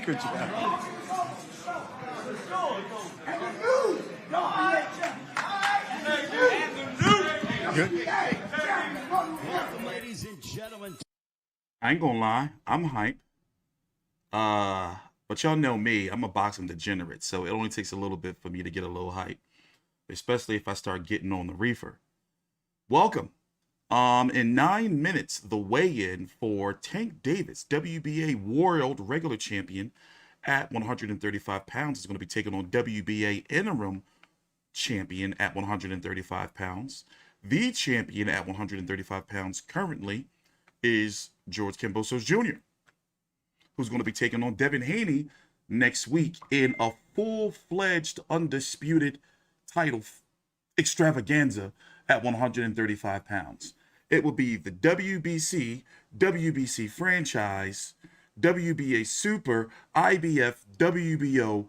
Good job. Good. Ladies and gentlemen. I ain't gonna lie, I'm hype. But y'all know me, I'm a boxing degenerate, so it only takes a little bit for me to get a little hype, especially if I start getting on the reefer. Welcome. In 9 minutes, the weigh-in for Tank Davis, WBA World Regular Champion at 135 pounds, is going to be taking on WBA Interim Champion at 135 pounds. The champion at 135 pounds currently is George Kambosos Jr., who's going to be taking on Devin Haney next week in a full-fledged, undisputed title extravaganza at 135 pounds. It will be the WBC franchise, WBA Super, IBF, WBO,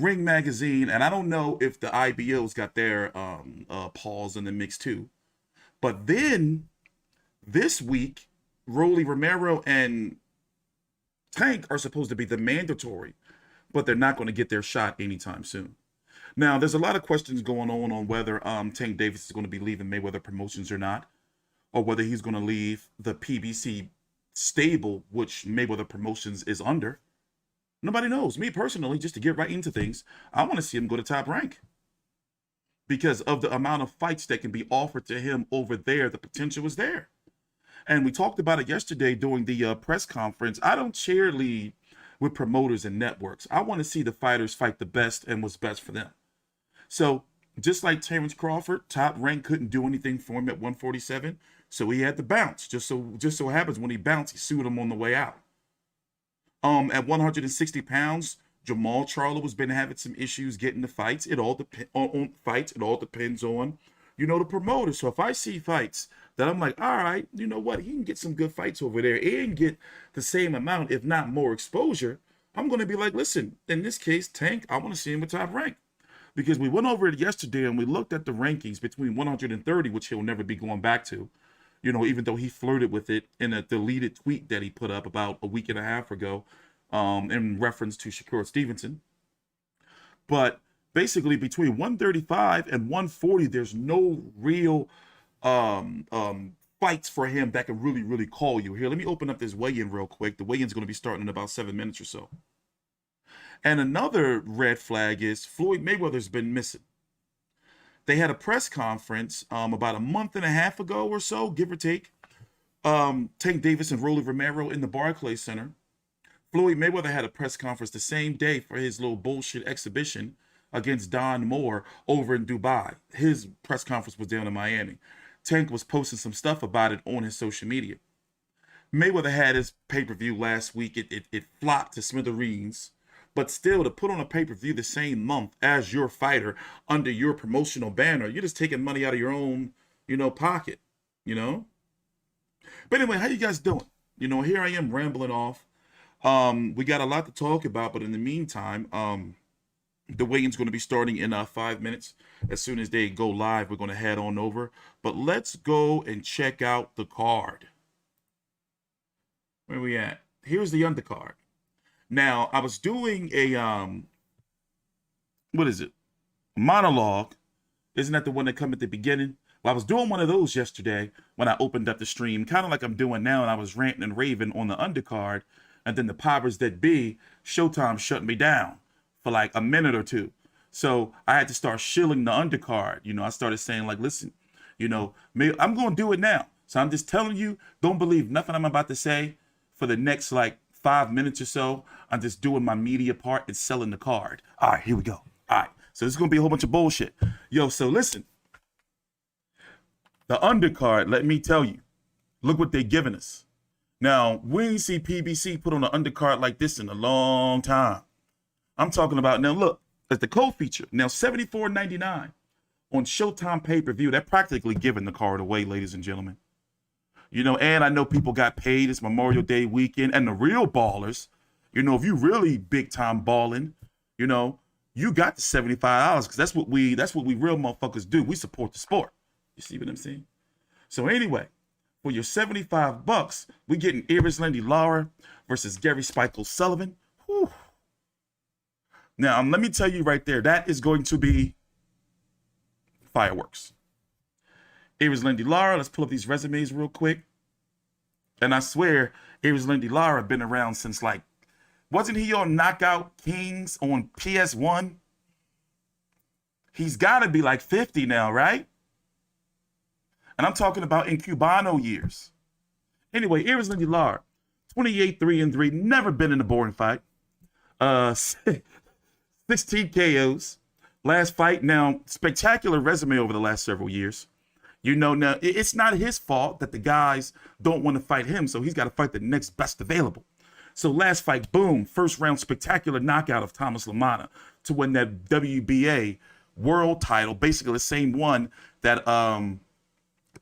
Ring Magazine, and I don't know if the IBO's got their paws in the mix too. But then this week, Romero and Tank are supposed to be the mandatory, but they're not going to get their shot anytime soon. Now, there's a lot of questions going on whether Tank Davis is going to be leaving Mayweather Promotions or not, or whether he's going to leave the PBC stable, which Mayweather Promotions is under. Nobody knows. Me personally, just to get right into things, I want to see him go to Top Rank because of the amount of fights that can be offered to him over there. The potential is there. And we talked about it yesterday during the press conference. I don't cheerlead with promoters and networks. I want to see the fighters fight the best and what's best for them. So just like Terrence Crawford, Top Rank couldn't do anything for him at 147, so he had to bounce. Just so happens when he bounced, he sued him on the way out. At 160 pounds, Jamal Charlo has been having some issues getting the fights. It all depends on fights. It all depends on, the promoter. So if I see fights that I'm like, all right, you know what, he can get some good fights over there and get the same amount, if not more exposure, I'm going to be like, listen, in this case, Tank, I want to see him with Top Rank. Because we went over it yesterday and we looked at the rankings between 130, which he'll never be going back to, even though he flirted with it in a deleted tweet that he put up about a week and a half ago in reference to Shakur Stevenson. But basically between 135 and 140, there's no real fights for him that can really, really call you. Here, let me open up this weigh-in real quick. The weigh-in is going to be starting in about 7 minutes or so. And another red flag is Floyd Mayweather's been missing. They had a press conference about a month and a half ago or so, give or take. Tank Davis and Rolly Romero in the Barclays Center. Floyd Mayweather had a press conference the same day for his little bullshit exhibition against Don Moore over in Dubai. His press conference was down in Miami. Tank was posting some stuff about it on his social media. Mayweather had his pay-per-view last week. It flopped to smithereens. But still, to put on a pay-per-view the same month as your fighter under your promotional banner, you're just taking money out of your own, pocket, But anyway, how you guys doing? Here I am rambling off. We got a lot to talk about, but in the meantime, the weigh-in's going to be starting in 5 minutes. As soon as they go live, we're going to head on over. But let's go and check out the card. Where we at? Here's the undercard. Now, I was doing a, monologue. Isn't that the one that come at the beginning? Well, I was doing one of those yesterday when I opened up the stream, kind of like I'm doing now, and I was ranting and raving on the undercard, and then the powers that be, Showtime shut me down for like a minute or two. So I had to start shilling the undercard. I started saying like, listen, I'm going to do it now. So I'm just telling you, don't believe nothing I'm about to say for the next like 5 minutes or so. I'm just doing my media part and selling the card. All right, here we go. All right, so this is going to be a whole bunch of bullshit. Yo, so listen. The undercard, let me tell you, look what they're giving us. Now, we ain't see PBC put on an undercard like this in a long time. I'm talking about, now look, it's the co-feature. Now, $74.99 on Showtime pay-per-view. They're practically giving the card away, ladies and gentlemen. And I know people got paid. It's Memorial Day weekend. And the real ballers, if you really big time balling, you got the $75 because that's what we real motherfuckers do. We support the sport. You see what I'm saying? So anyway, for your $75, we getting Iris Lindy Lara versus Gary Spike O'Sullivan. Now, let me tell you right there, that is going to be fireworks. Erislandy Lara, let's pull up these resumes real quick. And I swear, Erislandy Lara been around since like, wasn't he on Knockout Kings on PS1? He's got to be like 50 now, right? And I'm talking about in Cubano years. Anyway, Erislandy Lara, 28-3-3, never been in a boring fight. 16 KOs. Last fight, now, spectacular resume over the last several years. You know, now, it's not his fault that the guys don't want to fight him, so he's got to fight the next best available. So last fight, boom, first round spectacular knockout of Thomas Lamana to win that WBA world title, basically the same one that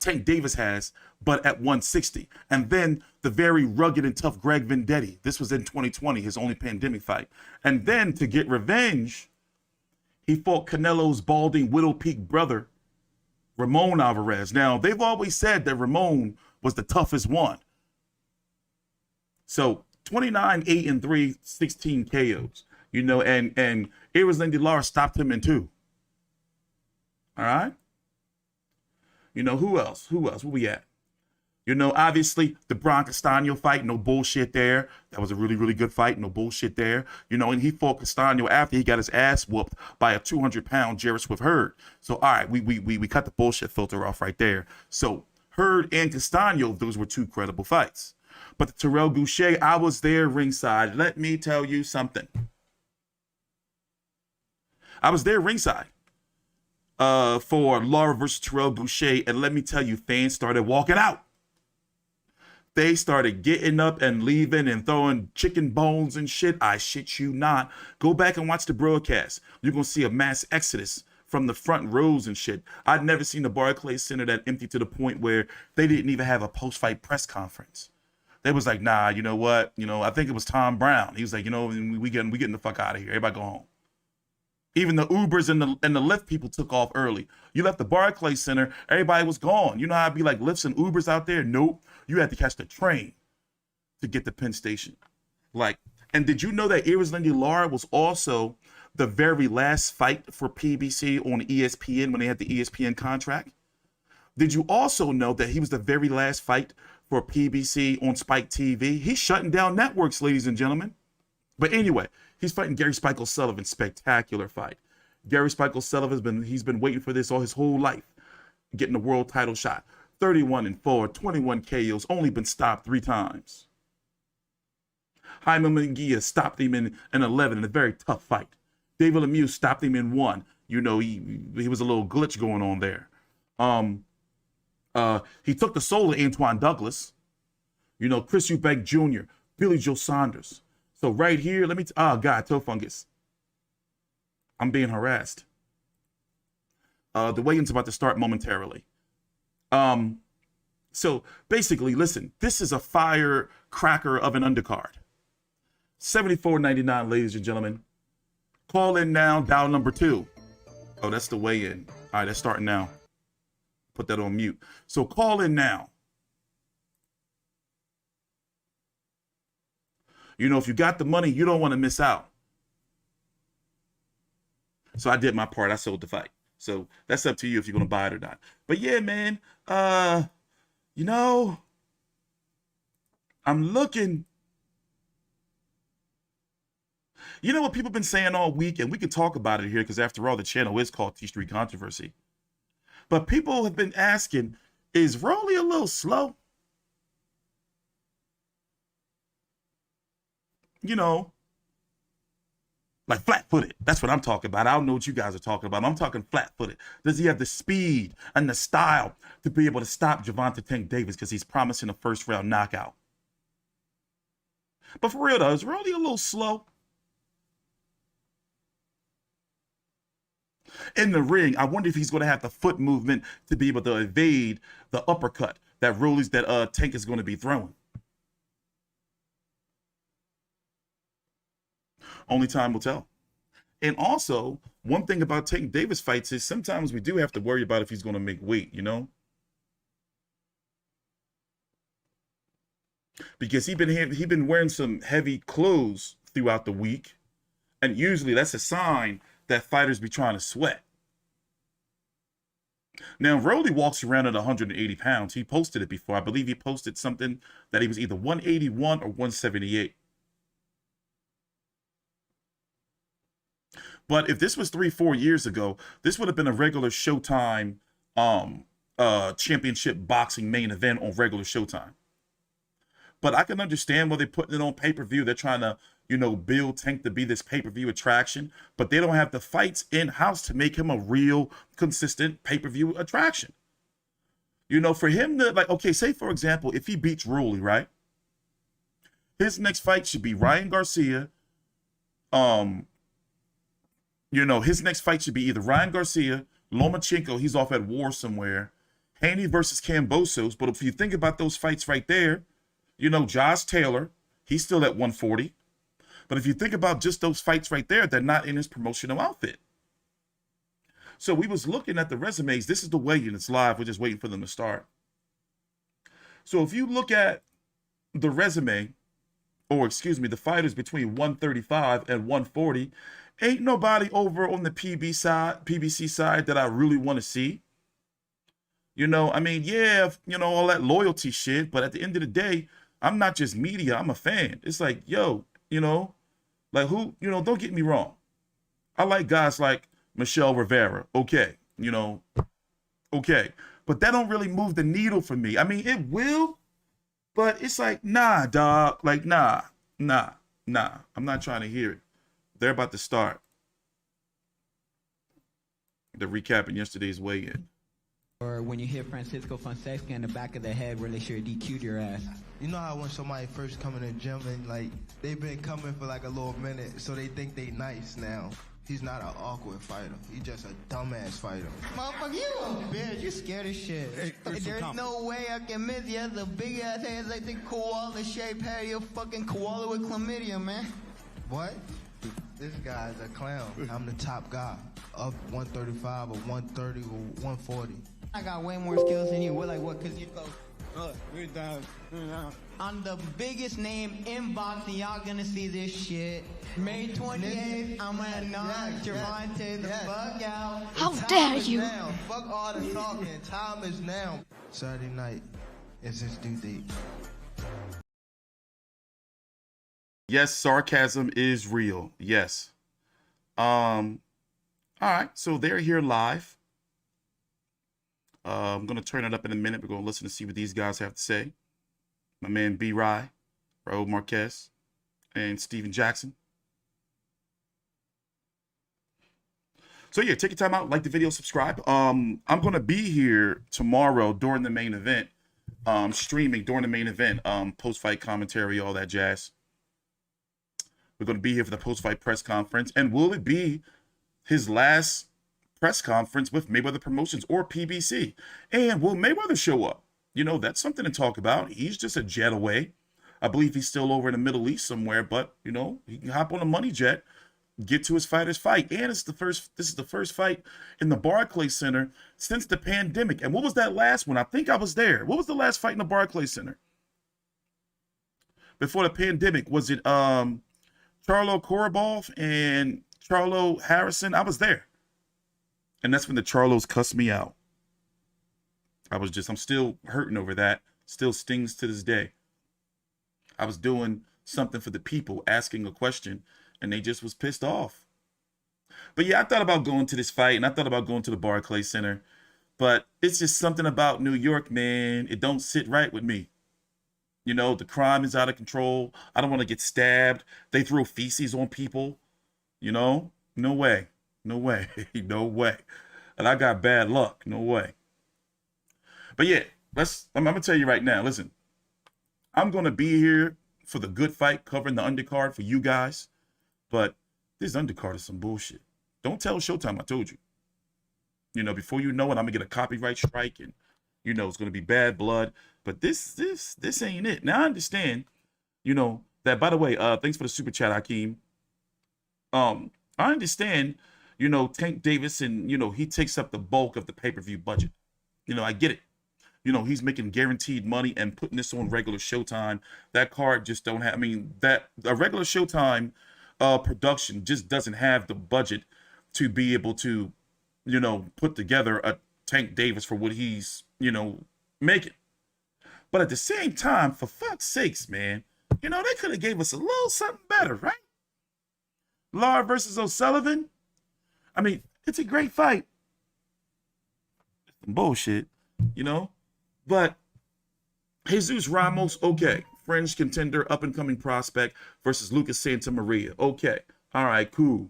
Tank Davis has, but at 160. And then the very rugged and tough Greg Vendetti. This was in 2020, his only pandemic fight. And then to get revenge, he fought Canelo's balding Widow Peak brother, Ramon Alvarez. Now, they've always said that Ramon was the toughest one. So 29-8-3, 16 KOs. You know, and Erislandy Lara stopped him in 2. All right? You know, who else? Where we at? You know, obviously, the Browne Castaño fight, no bullshit there. That was a really, really good fight, no bullshit there. You know, and he fought Castaño after he got his ass whooped by a 200-pound Jarrett Swift Hurd. So, all right, we cut the bullshit filter off right there. So, Hurd and Castaño, those were 2 credible fights. But the Terrell Goucher, I was there ringside. Let me tell you something. I was there ringside for Lara versus Terrell Goucher, and let me tell you, fans started walking out. They started getting up and leaving and throwing chicken bones and shit. I shit you not. Go back and watch the broadcast. You're going to see a mass exodus from the front rows and shit. I'd never seen the Barclays Center that empty to the point where they didn't even have a post-fight press conference. They was like, nah, you know what? You know, I think it was Tom Browne. He was like, you know, we getting the fuck out of here. Everybody go home. Even the Ubers and the Lyft people took off early. You left the Barclays Center, everybody was gone. You know how it'd be like Lyfts and Ubers out there? Nope. You had to catch the train to get to Penn Station. Like, and did you know that Erislandy Lara was also the very last fight for PBC on ESPN when they had the ESPN contract? Did you also know that he was the very last fight for PBC on Spike TV? He's shutting down networks, ladies and gentlemen. But anyway, he's fighting Gary Spike O'Sullivan. Spectacular fight. Gary Spike O'Sullivan he's been waiting for this all his whole life, getting a world title shot. 31-4, 21 KOs, only been stopped 3 times. Jaime Munguia stopped him in 11 in a very tough fight. David Lemieux stopped him in 1. You know, he was a little glitch going on there. He took the soul of Antoine Douglas. You know, Chris Eubank Jr., Billy Joe Saunders. So right here, let me, oh God, toe fungus. I'm being harassed. The weigh-in's about to start momentarily. So basically, listen, this is a firecracker of an undercard. $74.99, ladies and gentlemen. Call in now, dial number 2. Oh, that's the weigh-in. All right, that's starting now. Put that on mute. So call in now. You know, if you got the money, you don't want to miss out. So I did my part. I sold the fight. So that's up to you if you're going to buy it or not. But yeah, man, you know, I'm looking. You know what people have been saying all week, and we can talk about it here because after all, the channel is called T Street Controversy. But people have been asking, is Rolly a little slow? You know, like flat-footed. That's what I'm talking about. I don't know what you guys are talking about. I'm talking flat-footed. Does he have the speed and the style to be able to stop Gervonta Tank Davis because he's promising a first-round knockout? But for real, though, is Rolly a little slow? In the ring, I wonder if he's going to have the foot movement to be able to evade the uppercut that Tank is going to be throwing. Only time will tell. And also, one thing about Tank Davis fights is sometimes we do have to worry about if he's going to make weight, you know? Because he been wearing some heavy clothes throughout the week. And usually that's a sign that fighters be trying to sweat. Now, Rolly walks around at 180 pounds. He posted it before. I believe he posted something that he was either 181 or 178. But if this was 3-4 years ago, this would have been a regular Showtime championship boxing main event on regular Showtime. But I can understand why they're putting it on pay-per-view. They're trying to, build Tank to be this pay-per-view attraction, but they don't have the fights in-house to make him a real, consistent pay-per-view attraction. For him to, okay, say, for example, if he beats Rolly, right? His next fight should be Ryan Garcia. His next fight should be either Ryan Garcia, Lomachenko, he's off at war somewhere, Haney versus Kambosos. But if you think about those fights right there, Josh Taylor, he's still at 140. But if you think about just those fights right there, they're not in his promotional outfit. So we was looking at the resumes. This is the weigh-in. It's live. We're just waiting for them to start. So if you look at the resume, the fighters between 135 and 140, ain't nobody over on the PBC side that I really want to see. All that loyalty shit, but at the end of the day, I'm not just media, I'm a fan. It's like, who, don't get me wrong. I like guys like Michelle Rivera, okay. But that don't really move the needle for me. I mean, it will, but it's like, nah, dog. Like, nah. I'm not trying to hear it. They're about to start. They're recapping yesterday's weigh-in. Or when you hit Francisco Fonseca in the back of the head where they should have DQ'd your ass. You know how when somebody first come in the gym and they've been coming for a little minute, so they think they nice now. He's not an awkward fighter. He's just a dumbass fighter. Motherfucker, you a bitch. You scared as shit. Hey, there's no way I can miss you. That's a big ass head like the koala shaped head. You fucking koala with chlamydia, man. What? This guy's a clown. I'm the top guy. Up 135 or 130 or 140. I got way more skills than you. We're like, what? Because you go. We're down. I'm the biggest name in boxing. Y'all gonna see this shit. May 28th, I'm gonna knock Gervonta the fuck out. How dare you? Now. Fuck all the talking. Time is now. Saturday night is his due date. Yes, sarcasm is real. Yes. All right, so they're here live. I'm going to turn it up in a minute. We're going to listen to see what these guys have to say. My man B. Rye, Raul Marquez, and Steven Jackson. So yeah, take your time out, like the video, subscribe. I'm going to be here tomorrow during the main event, streaming during the main event, post-fight commentary, all that jazz. We're going to be here for the post-fight press conference. And will it be his last press conference with Mayweather Promotions or PBC? And will Mayweather show up? That's something to talk about. He's just a jet away. I believe he's still over in the Middle East somewhere, but he can hop on a money jet, get to his fighter's fight. And this is the first fight in the Barclays Center since the pandemic. And what was that last one? I think I was there. What was the last fight in the Barclays Center before the pandemic? Was it Charlo Kourbanov and Charlo Harrison? I was there. And that's when the Charlos cussed me out. I'm still hurting over that. Still stings to this day. I was doing something for the people, asking a question, and they just was pissed off. But yeah, I thought about going to this fight, and I thought about going to the Barclays Center. But it's just something about New York, man. It don't sit right with me. The crime is out of control. I don't want to get stabbed. They throw feces on people. No way. No way. No way. And I got bad luck. No way. But yeah, I'm going to tell you right now, listen, I'm going to be here for the good fight, covering the undercard for you guys. But this undercard is some bullshit. Don't tell Showtime I told you. Before you know it, I'm going to get a copyright strike and, it's going to be bad blood. But this ain't it. Now I understand, that, by the way, thanks for the super chat, Hakeem. I understand, Tank Davis and, he takes up the bulk of the pay-per-view budget. I get it. He's making guaranteed money and putting this on regular Showtime. That card just don't have, that a regular Showtime production just doesn't have the budget to be able to, you know, put together a Tank Davis for what he's, you know, making. But at the same time, for fuck's sakes, man, you know, they could have gave us a little something better, right? Lara versus O'Sullivan. I mean, it's a great fight. Bullshit, you know? But Jesus Ramos, okay. Fringe contender, up-and-coming prospect versus Lucas Santamaria. Okay. All right, cool.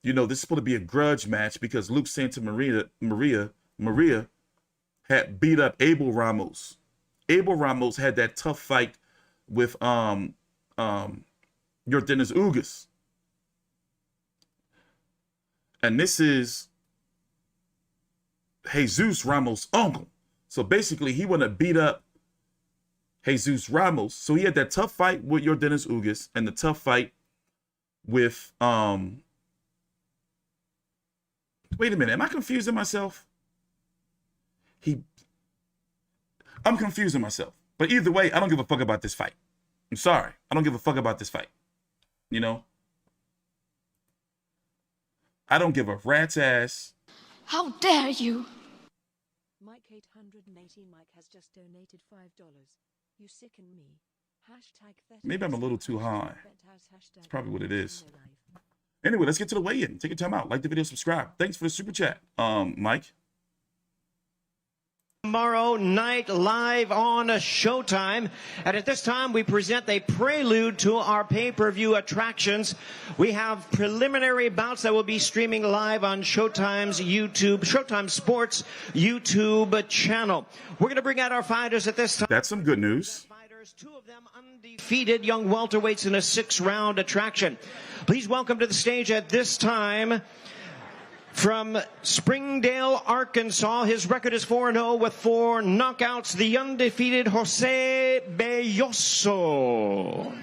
You know, this is supposed to be a grudge match because Luke Santamaria had beat up Abel Ramos. Abel Ramos had that tough fight with Yordenis Ugas. And this is Jesus Ramos' uncle. So basically, he want to beat up Jesus Ramos. So he had that tough fight with Yordenis Ugas and the tough fight with wait a minute, am I confusing myself? I'm confusing myself. But either way, I don't give a fuck about this fight. I'm sorry. I don't give a fuck about this fight. You know? I don't give a rat's ass. How dare you? Mike 880 Mike has just donated $5. You sicken me. #30. Maybe I'm a little too high. That's probably what it is. Anyway, let's get to the weigh-in. Take your time out. Like the video, subscribe. Thanks for the super chat. Mike. Tomorrow night live on Showtime, and at this time we present a prelude to our pay-per-view attractions. We have preliminary bouts that will be streaming live on Showtime Sports YouTube channel. We're going to bring out our fighters at this time. That's some good news. Two of them undefeated young welterweights in a 6-round attraction. Please welcome to the stage at this time, from Springdale, Arkansas, his record is 4-0 with 4 knockouts, the undefeated Jose Belloso.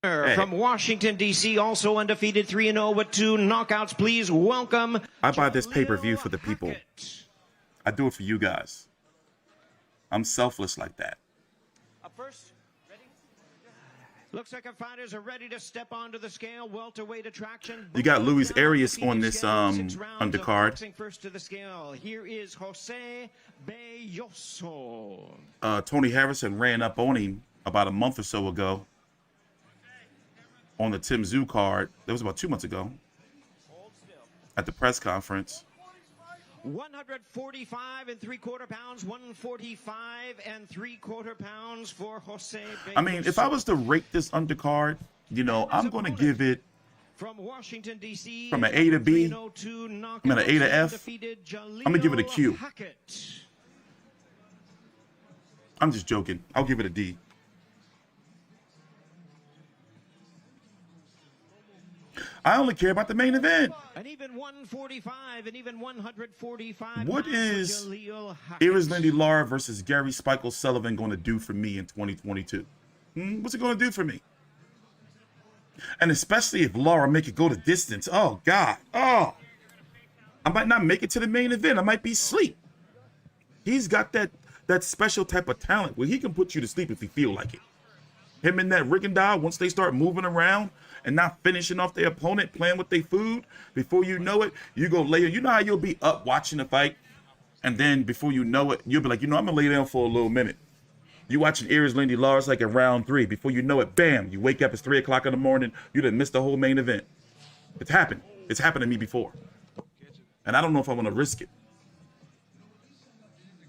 Hey. From Washington, D.C., also undefeated 3-0 with 2 knockouts. Please welcome. I buy this pay-per-view for the people. I do it for you guys. I'm selfless like that. Up first, ready? Looks like our fighters are ready to step onto the scale. Welterweight attraction. You got Luis Arias on this undercard. First to the scale. Here is Jose Belloso. Tony Harrison ran up on him about a month or so ago on the Tim Zoo card. That was about 2 months ago at the press conference. 145 3/4 pounds, 145 3/4 pounds for Jose Belloso. I mean, if I was to rate this undercard, you know, I'm going to give it from Washington, D.C., from an A to B. I'm at an A to F. I'm going to give it a Q. I'm just joking. I'll give it a D. I only care about the main event. And even 145 and even 145. What is Erislandy Lara versus Gary Spike O'Sullivan going to do for me in 2022? What's it going to do for me? And especially if Lara make it go the distance. Oh, God. Oh. I might not make it to the main event. I might be asleep. He's got that special type of talent where he can put you to sleep if he feel like it. Him and that Rigondeaux, once they start moving around and not finishing off their opponent, playing with their food, before you know it, you go lay. You know how you'll be up watching the fight, and then before you know it, you'll be like, you know, I'm going to lay down for a little minute. You watching Erislandy Lara like in round 3. Before you know it, bam, you wake up, it's 3 o'clock in the morning. You done missed the whole main event. It's happened. It's happened to me before. And I don't know if I want to risk it.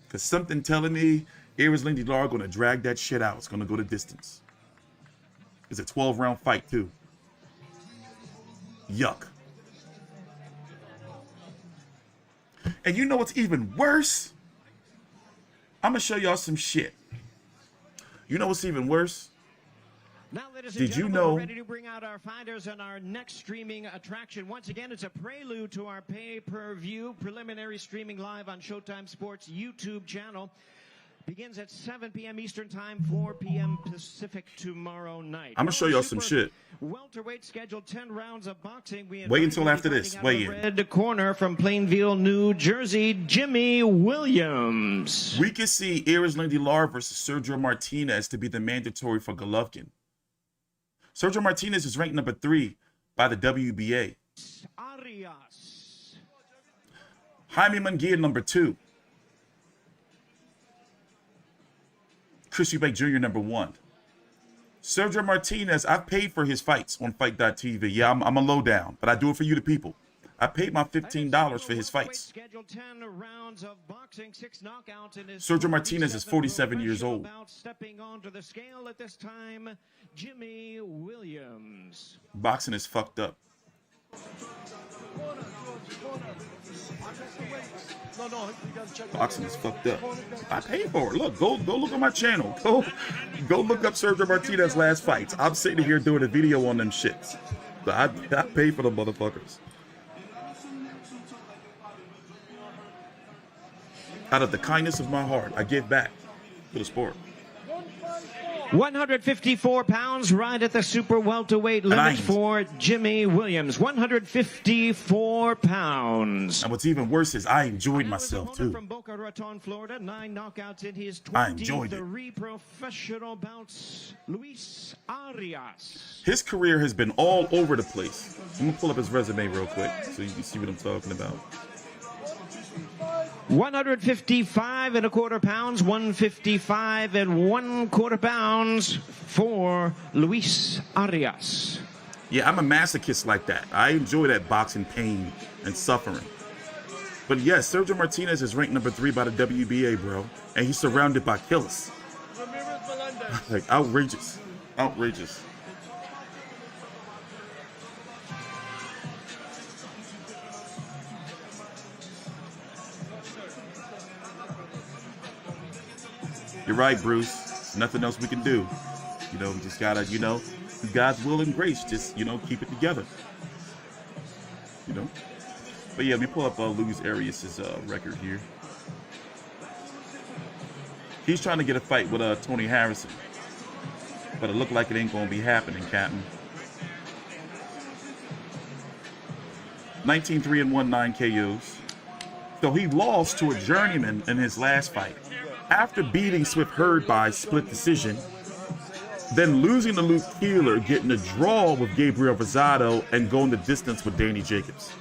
Because something telling me Erislandy Lara going to drag that shit out. It's going to go the distance. It's a 12-round fight, too. Yuck. And you know what's even worse? I'm going to show y'all some shit. You know what's even worse? Now, ladies and Did you gentlemen, know? we're ready to bring out our fighters on our next streaming attraction. Once again, it's a prelude to our pay-per-view preliminary streaming live on Showtime Sports YouTube channel. begins at 7 p.m. Eastern Time, 4 p.m. Pacific tomorrow night. I'm gonna show y'all some shit. Welterweight scheduled 10 rounds of boxing. Wait until after this. Weigh in. Red corner from Plainville, New Jersey, Jimmy Williams. We can see Erislandy Lar versus Sergio Martinez to be the mandatory for Golovkin. Sergio Martinez is ranked number 3 by the WBA. Arias. Jaime Munguia number 2. Chris Eubank Jr. number 1. Sergio Martinez, I've paid for his fights on Fight.tv. Yeah, I'm a lowdown, but I do it for you, the people. I paid my $15 for his fights. Sergio Martinez is 47 years old. Stepping onto the scale at this time, Jimmy Williams. Boxing is fucked up. Boxing is fucked up. I paid for it. Look, go look on my channel. Go look up Sergio Martinez's last fights. I'm sitting here doing a video on them shits. So I paid for the motherfuckers. Out of the kindness of my heart, I give back to the sport. 154 pounds, right at the super welterweight limit for Jimmy Williams. 154 pounds. And what's even worse is I enjoyed myself too. From Boca Raton, Florida, 9 knockouts in his I enjoyed it. 23 professional bouts. Luis Arias. His career has been all over the place. I'm gonna pull up his resume real quick so you can see what I'm talking about. 155 and a quarter pounds, 155 and 1/4 pounds for Luis Arias. Yeah, I'm a masochist like that. I enjoy that boxing pain and suffering. But yes, Sergio Martinez is ranked number 3 by the WBA, bro. And he's surrounded by killers. Like, outrageous. Outrageous. You're right, Bruce. There's nothing else we can do. You know, we just gotta, you know, through God's will and grace, just, you know, keep it together. You know? But yeah, let me pull up Luis Arias' record here. He's trying to get a fight with Tony Harrison. But it looked like it ain't gonna be happening, Captain. 19-3-1, 9 KOs. So he lost to a journeyman in his last fight. After beating Swift Hurd by split decision, then losing to Luke Keeler, getting a draw with Gabriel Rosado, and going the distance with Danny Jacobs.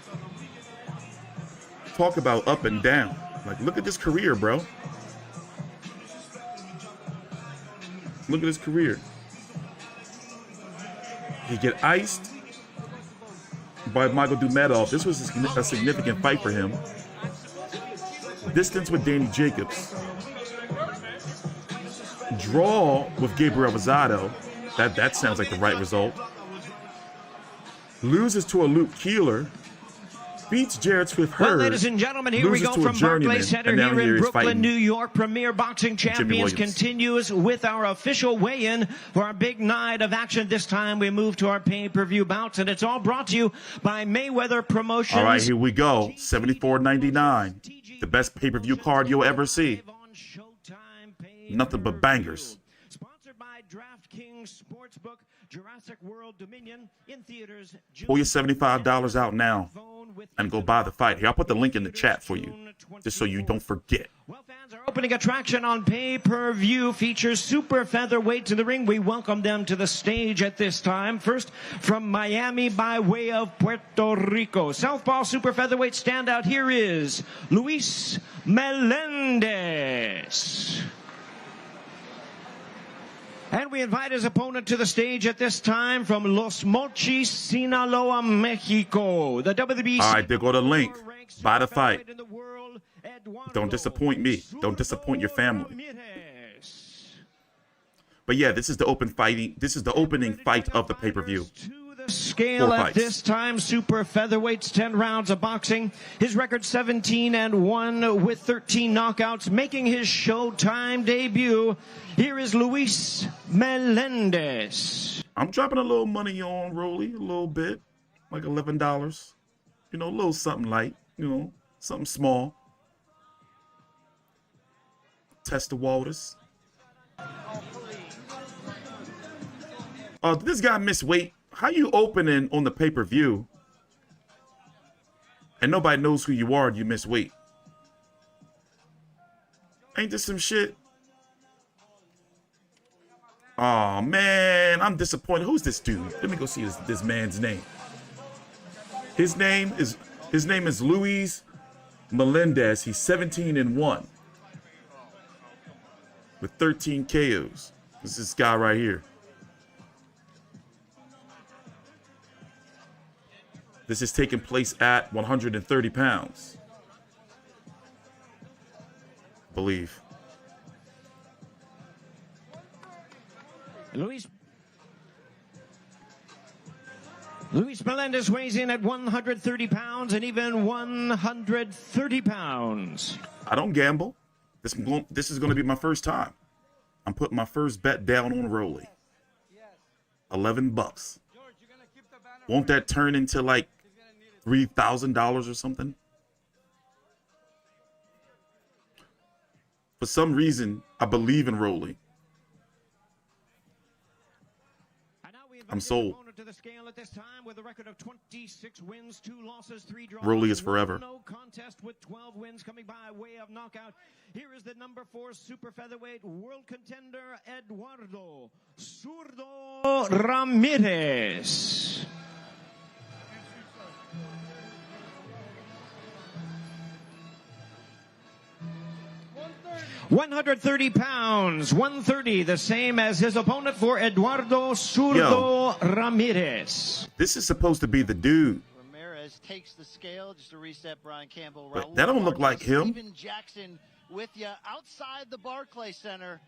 Talk about up and down. Like, look at this career, bro. Look at his career. He get iced by Michael Dumedov. This was a significant fight for him. Distance with Danny Jacobs. Draw with Gabriel Rosado. That sounds like the right result. Loses to a Luke Keeler. Beats Jared Swift Hurd. Well, ladies and gentlemen, here we go from Barclays Center here in Brooklyn, New York. Premier Boxing Champions continues with our official weigh-in for our big night of action. This time we move to our pay-per-view bouts, and it's all brought to you by Mayweather Promotions. All right, here we go. $74.99. The best pay-per-view card you'll ever see. Nothing but bangers. Sponsored by DraftKings Sportsbook, Jurassic World Dominion, in theaters. Pull your $75 out now and go buy the fight. Here, I'll put the link in the chat for you, just so you don't forget. Well, fans, our opening attraction on pay-per-view features super featherweight to the ring. We welcome them to the stage at this time. First, from Miami by way of Puerto Rico, Southpaw super featherweight standout, here is Luis Melendez. And we invite his opponent to the stage at this time from Los Mochis, Sinaloa, Mexico. The WBC. All right, there go the link. Buy the fight. Don't disappoint me. Don't disappoint your family. But yeah, this is the opening fight of the pay-per-view. Scale at this time, super featherweights, 10 rounds of boxing. His record 17-1 with 13 knockouts, making his Showtime debut. Here is Luis Melendez. I'm dropping a little money on Rolly, a little bit, like $11. You know, a little something light, you know, something small. test the waters. Oh, did this guy miss weight? How you opening on the pay-per-view and nobody knows who you are and you miss weight? Ain't this some shit? Oh man, I'm disappointed. Who's this dude? Let me go see this man's name. His name is Luis Melendez. He's 17-1 with 13 KOs. This is this guy right here. This is taking place at 130 pounds. I believe. Luis Melendez weighs in at 130 pounds and even 130 pounds. I don't gamble. This is going to be my first time. I'm putting my first bet down on Rolly. $11. Won't that turn into like $3,000 or something? For some reason, I believe in Rolly. I'm sold. Rolly is forever. No contest with 12 wins coming by way of knockout. Here is the number 4 super featherweight world contender Eduardo Zurdo Ramirez. 130 pounds, 130, the same as his opponent for Eduardo Zurdo Ramirez. This is supposed to be the dude. Ramirez takes the scale just to reset Brian Campbell. But that don't look like him. Steven Jackson with you outside the Barclays Center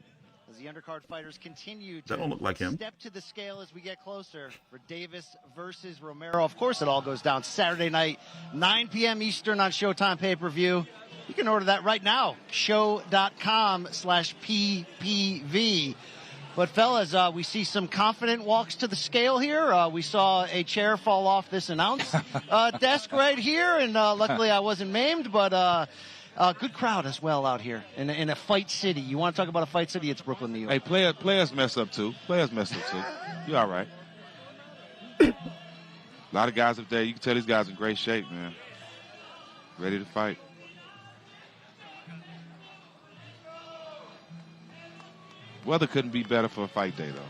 as the undercard fighters continue to That don't look like him. Step to the scale as we get closer for Davis versus Romero. Of course, it all goes down Saturday night, 9 p.m. Eastern on Showtime pay-per-view. You can order that right now, show.com/PPV. But fellas, we see some confident walks to the scale here. We saw a chair fall off this announce desk right here, and luckily I wasn't maimed, but good crowd as well out here in a fight city. You want to talk about a fight city? It's Brooklyn, New York. Hey, players mess up too. Players mess up too. You all right. A lot of guys up there, you can tell these guys in great shape, man. Ready to fight. Weather couldn't be better for a fight day, though.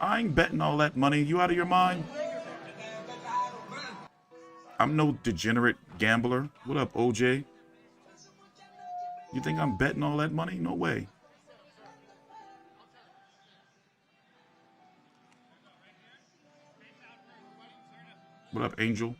I ain't betting all that money. You out of your mind? I'm no degenerate gambler. What up, OJ? You think I'm betting all that money? No way. What up, Angel?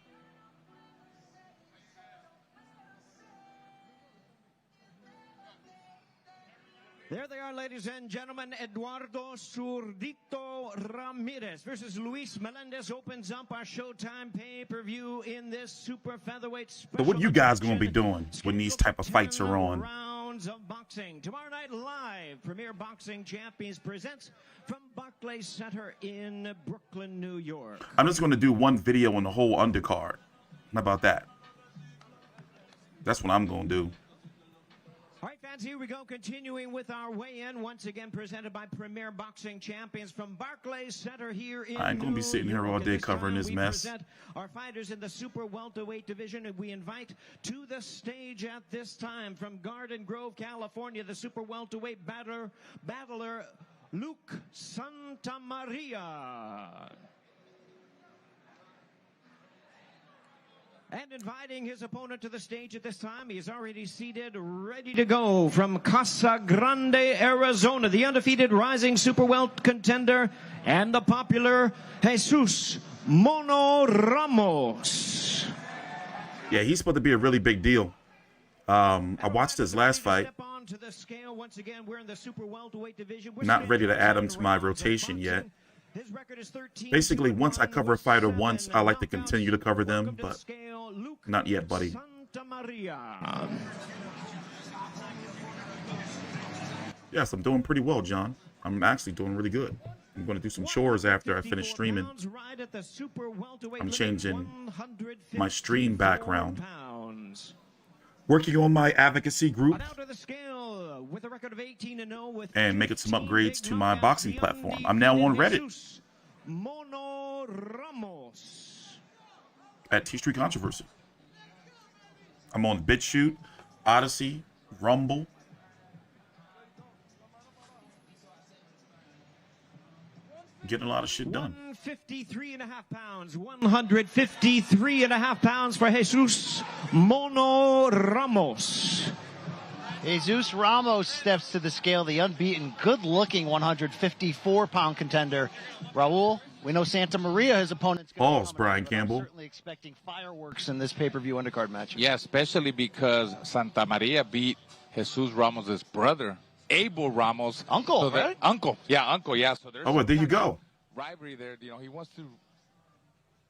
There they are, ladies and gentlemen. Eduardo Zurdito Ramirez versus Luis Melendez opens up our Showtime pay-per-view in this super featherweight special. So what you guys gonna be doing when these type of fights are on? Rounds of boxing. Tomorrow night live, Premier Boxing Champions presents from Barclays Center in Brooklyn, New York. I'm just gonna do one video on the whole undercard. How about that? That's what I'm gonna do. All right, fans, here we go. Continuing with our weigh-in, once again presented by Premier Boxing Champions from Barclays Center here in I ain't gonna be sitting here all day covering this mess. We present our fighters in the super welterweight division, and we invite to the stage at this time from Garden Grove, California, the super welterweight battler Luke Santamaria. And inviting his opponent to the stage at this time, he is already seated, ready to go from Casa Grande, Arizona, the undefeated rising super welt contender and the popular Jesus Mono Ramos. Yeah, he's supposed to be a really big deal. I watched his last fight. Not ready to add him to my rotation yet. Basically, once I cover a fighter once, I like to continue to cover them, but not yet, buddy. Yes, I'm doing pretty well, John. I'm actually doing really good. I'm going to do some chores after I finish streaming. I'm changing my stream background. Working on my advocacy group Out of the scale with a record of 18-0 with and making some 15 upgrades big to my knockouts, boxing the platform. I'm now on Reddit Jesus Mono Ramos. at T Street Controversy. I'm on BitChute, Odyssey, Rumble. Getting a lot of shit done. 153.5 pounds. 153.5 pounds for Jesus Mono Ramos. Jesus Ramos steps to the scale, the unbeaten, good-looking 154-pound contender. Raul, we know Santa Maria, his opponent's going Pause, Brian Campbell. Certainly expecting fireworks in this pay-per-view undercard match. Yeah, especially because Santa Maria beat Jesus Ramos' brother, Abel Ramos. Uncle, so right? Uncle, yeah. So there's Oh, well, there you go. rivalry there. You know, he wants to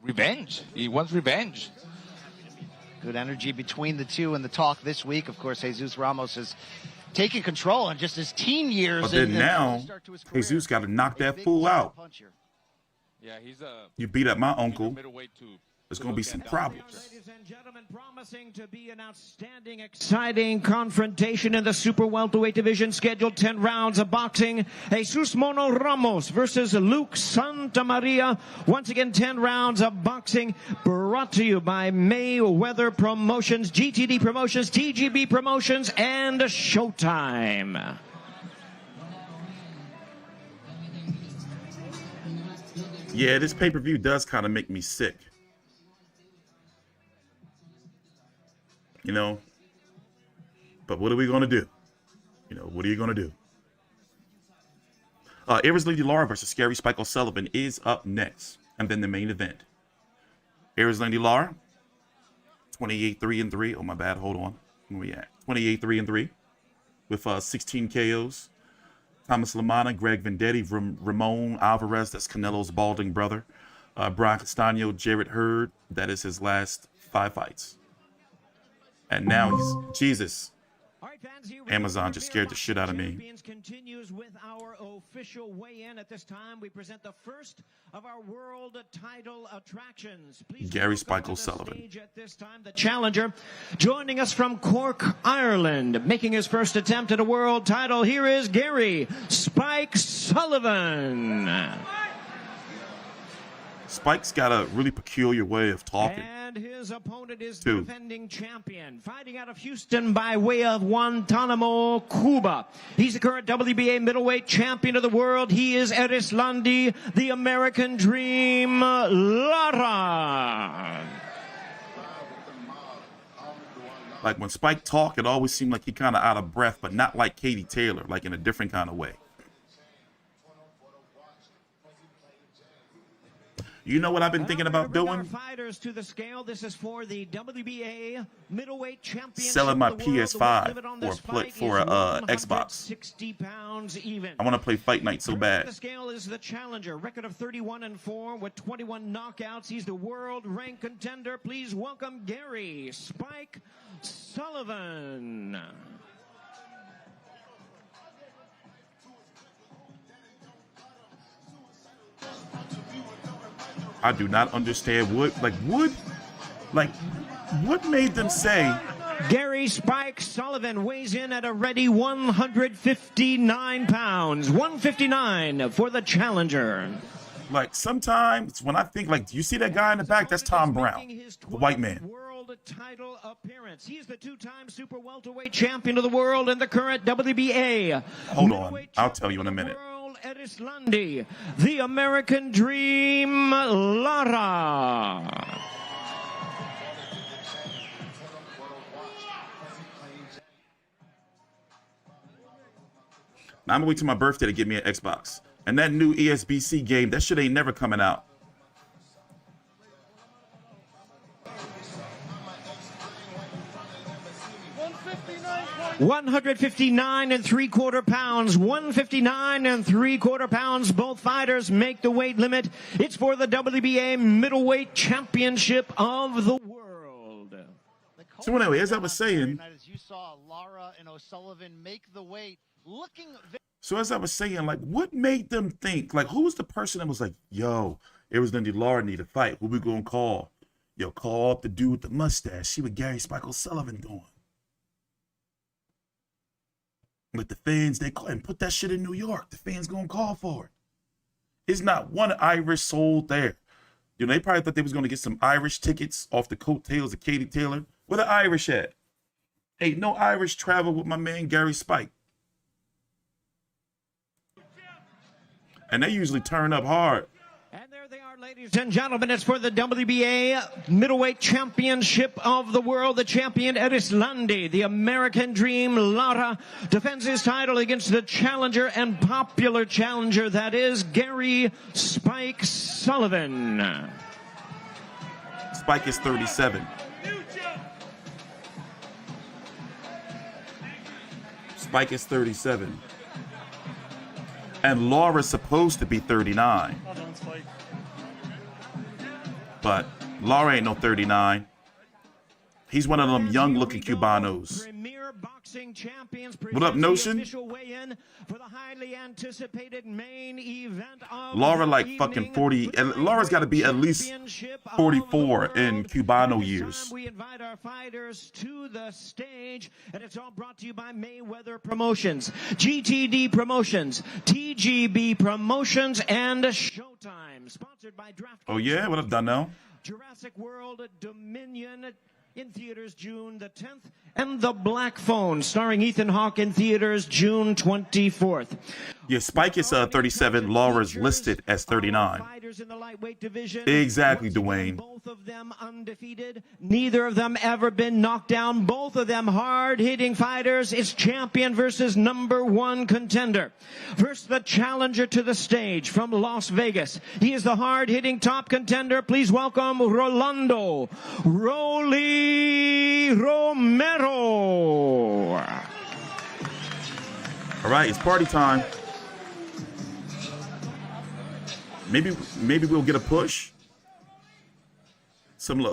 revenge. He wants revenge. Good energy between the two in the talk this week. Of course, Jesus Ramos has taken control in just his teen years. But then and now, start to his career. Jesus got to knock A that big fool out. puncher. Yeah, he's a You beat up my uncle, middleweight too. there's going to be some problems. Ladies and gentlemen, promising to be an outstanding, exciting confrontation in the super welterweight division. Scheduled 10 rounds of boxing. Jesus Mono Ramos versus Luke Santa Maria. Once again, 10 rounds of boxing brought to you by Mayweather Promotions, GTD Promotions, TGB Promotions, and Showtime. Yeah, this pay-per-view does kind of make me sick. You know, but what are we going to do? You know, what are you going to do? Lady Lara versus Scary Spike O'Sullivan is up next. And then the main event. Lady Lara, 28-3-3. Oh, my bad. Hold on. Where we at? 28-3-3 with 16 KOs. Thomas Lamana, Greg Vendetti, Ramon Alvarez, that's Canelo's balding brother. Brian Castano, Jarrett Hurd, that is his last 5 fights. And now he's Jesus. All right, fans, here we Amazon go. just scared the shit out of me. Champions continues with our official weigh-in. At this time, we present the first of our world title attractions. Please Gary welcome Spike to the O'Sullivan. stage at this time, the challenger, joining us from Cork, Ireland, making his first attempt at a world title. Here is Gary Spike Sullivan. Spike's got a really peculiar way of talking. And his opponent is Two. the defending champion, fighting out of Houston by way of Guantanamo, Cuba. He's the current WBA middleweight champion of the world. He is Erislandi, the American Dream, Lara. Like when Spike talk, it always seemed like he kind of out of breath, but not like Katie Taylor, like in a different kind of way. You know what I've been thinking about doing? Fighters to the scale. This is for the WBA middleweight championship. Selling my of the world. PS5 The weight limit on this or fight for is a Xbox. 160 pounds even. I want to play Fight Night so bad. The scale is the challenger. Record of 31-4 with 21 knockouts. He's the world ranked contender. Please welcome Gary Spike Sullivan. I do not understand what made them say Gary Spike Sullivan weighs in at a ready 159 pounds. 159 for the challenger. like sometimes when I think like, do you see that guy in the back? That's Tom Brown, the white man. World title appearance. He's the two-time super welterweight champion of the world and the current WBA. Hold on, I'll tell you in a minute. Erislandi, the American Dream, Lara. Now I'm gonna wait till my birthday to get me an Xbox. And that new ESBC game, that shit ain't never coming out. $159.75 pounds. 159.75 pounds. Both fighters make the weight limit. It's for the WBA middleweight championship of the world. So anyway, as I was saying, As you saw Lara and O'Sullivan make the weight, looking like, what made them think? Like, who was the person that was like, yo, Erislandi Lara need a fight? Who we gonna call? Yo, call up the dude with the mustache. See what Gary Spike O'Sullivan doing. But the fans, they call and put that shit in New York. The fans gonna call for it. It's not one Irish soul there. You know, they probably thought they was gonna get some Irish tickets off the coattails of Katie Taylor. Where the Irish at? Hey, no Irish travel with my man Gary Spike. And they usually turn up hard. And there they are, ladies and gentlemen. It's for the WBA Middleweight Championship of the World. The champion, Erislandi, the American Dream, Lara, defends his title against the challenger and popular challenger, that is Gary Spike Sullivan. Spike is 37. Spike is 37. And Laura's supposed to be 39. But Laura ain't no 39. He's one of them young-looking Cubanos. What up, Notion? Laura like fucking 40. Laura's got to be at least 44 in Cubano years. We invite our fighters to the stage, and it's all brought to you by Mayweather Promotions, GTD Promotions, TGB Promotions, and Showtime. Sponsored by Draft. Oh yeah, what up, Donnell? Jurassic World Dominion in theaters June the 10th, and The Black Phone, starring Ethan Hawke, in theaters June 24th. Yeah, Spike is 37. Laura's listed as 39. Exactly, Dwayne. Both of them undefeated. Neither of them ever been knocked down. Both of them hard-hitting fighters. It's champion versus number one contender. First, the challenger to the stage from Las Vegas. He is the hard-hitting top contender. Please welcome Rolando Rolly Romero. All right, it's party time. Maybe we'll get a push.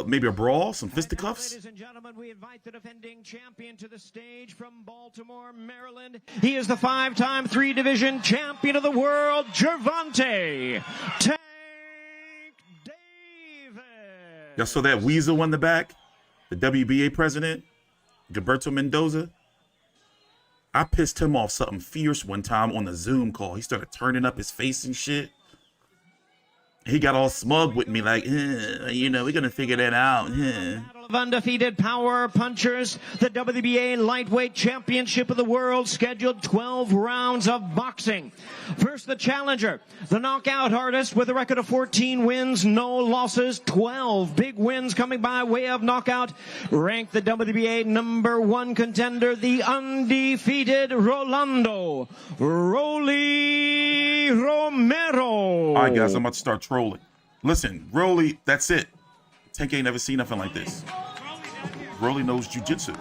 Maybe a brawl, some fisticuffs. Ladies and gentlemen, we invite the defending champion to the stage from Baltimore, Maryland. He is the five-time three-division champion of the world, Gervonta Tank Davis. Y'all saw that weasel on the back? The WBA president, Gilberto Mendoza. I pissed him off something fierce one time on the Zoom call. He started turning up his face and shit. He got all smug with me like, you know, we're going to figure that out. Battle of undefeated power punchers. The WBA Lightweight Championship of the World, scheduled 12 rounds of boxing. First, the challenger, the knockout artist with a record of 14 wins, no losses, 12 big wins coming by way of knockout. Ranked the WBA number one contender, the undefeated Rolando Rolly Romero. All right, guys, I'm about to start trolling. Listen, Rolly, that's it. Tank ain't never seen nothing like this. Rolly knows jiu-jitsu.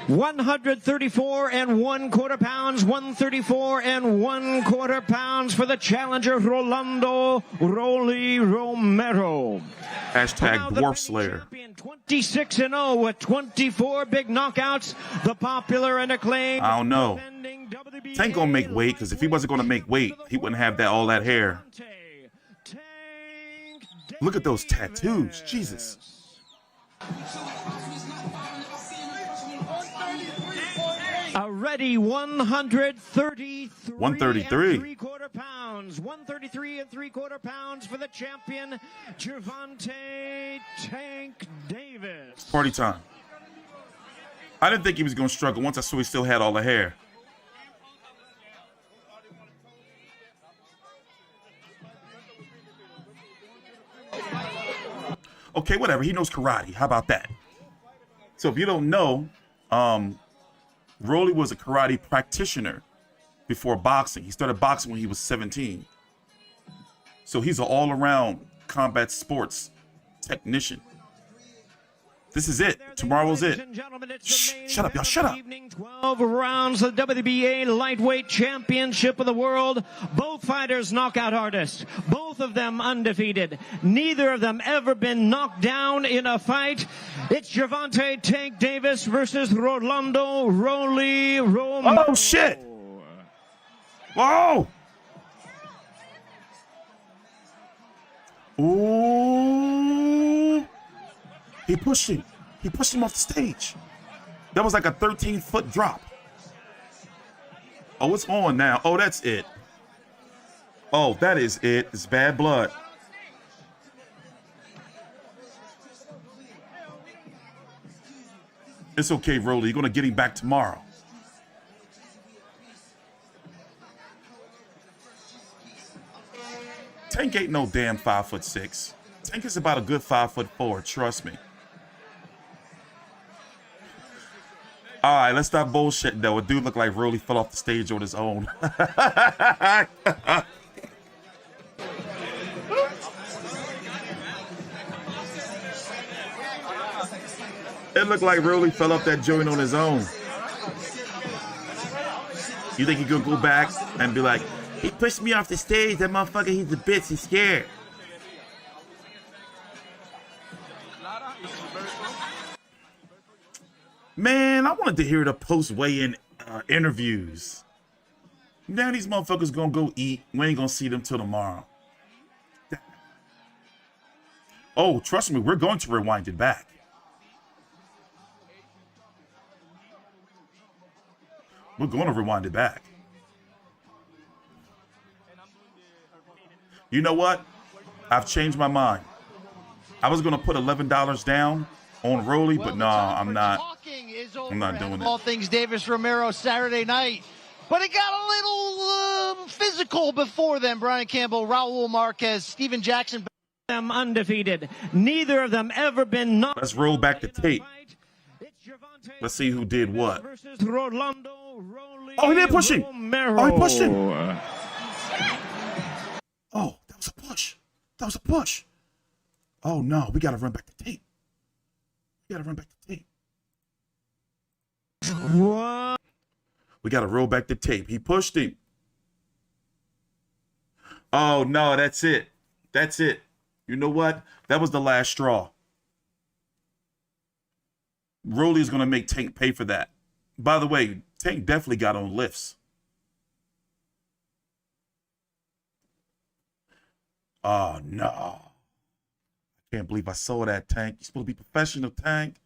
134 1/4 pounds, 134 1/4 pounds for the challenger, Rolando Rolly Romero. Hashtag Dwarf Slayer. 26-0 with 24 big knockouts. The popular and acclaimed. I don't know. Tank gonna make weight, because if he wasn't gonna make weight, he wouldn't have all that hair. Look at those tattoos, Jesus. A ready 133 3/4 pounds. 133 3/4 pounds for the champion, Gervonta Tank Davis. Party time. I didn't think he was gonna struggle once I saw he still had all the hair. Okay, whatever. He knows karate. How about that? So if you don't know, Rolly was a karate practitioner before boxing. He started boxing when he was 17. So he's an all-around combat sports technician. This is it. Tomorrow's it. Shh, shut up, y'all. Shut up. 12 rounds of the WBA Lightweight Championship of the World. Both fighters knockout artists. Both of them undefeated. Neither of them ever been knocked down in a fight. It's Gervonta Tank Davis versus Rolando Rolly Romero. Oh, shit. Whoa. Ooh. He pushed him. He pushed him off the stage. That was like a 13-foot drop. Oh, it's on now. Oh, that's it. Oh, that is it. It's bad blood. It's okay, Rolly. You're going to get him back tomorrow. Tank ain't no damn 5'6". Tank is about a good 5'4". Trust me. All right, let's stop bullshitting though. A dude looked like Rolly fell off the stage on his own. It looked like Rolly fell off that joint on his own. You think he could go back and be like, he pushed me off the stage, that motherfucker, he's a bitch, he's scared. Man, I wanted to hear the post-weigh-in interviews. Now these motherfuckers gonna go eat. We ain't gonna see them till tomorrow. Oh, trust me, we're going to rewind it back. We're going to rewind it back. You know what? I've changed my mind. I was going to put $11 down on Rolly, but nah, I'm not. I'm not doing it. All things Davis Romero Saturday night. But it got a little physical before then. Brian Campbell, Raul Marquez, Steven Jackson. Them undefeated. Neither of them ever been knocked. Let's roll back the tape. Let's see who did what. Oh, he didn't push him. Oh, he pushed him. Oh, that was a push. That was a push. Oh, no. We got to run back the tape. We got to run back the tape. What? We got to roll back the tape. He pushed him. Oh, no. That's it. That's it. You know what? That was the last straw. Rolly is going to make Tank pay for that. By the way, Tank definitely got on lifts. Oh, no. I can't believe I saw that, Tank. You're supposed to be professional, Tank.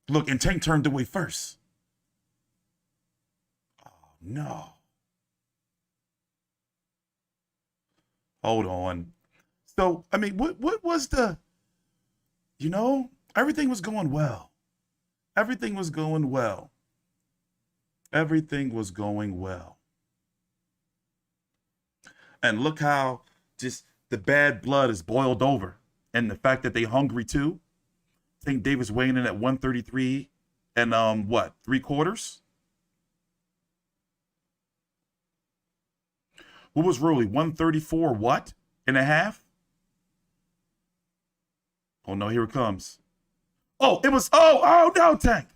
Look, and Tank turned away first. Oh, no. Hold on. So, I mean, what was the, you know, everything was going well. Everything was going well. Everything was going well. And look how just the bad blood is boiled over. And the fact that they hungry too. I think Davis weighing in at 133 and what, 3/4? What was Rolly? 134 what? And a half? Oh no, here it comes. Oh, it was, oh no, Tank.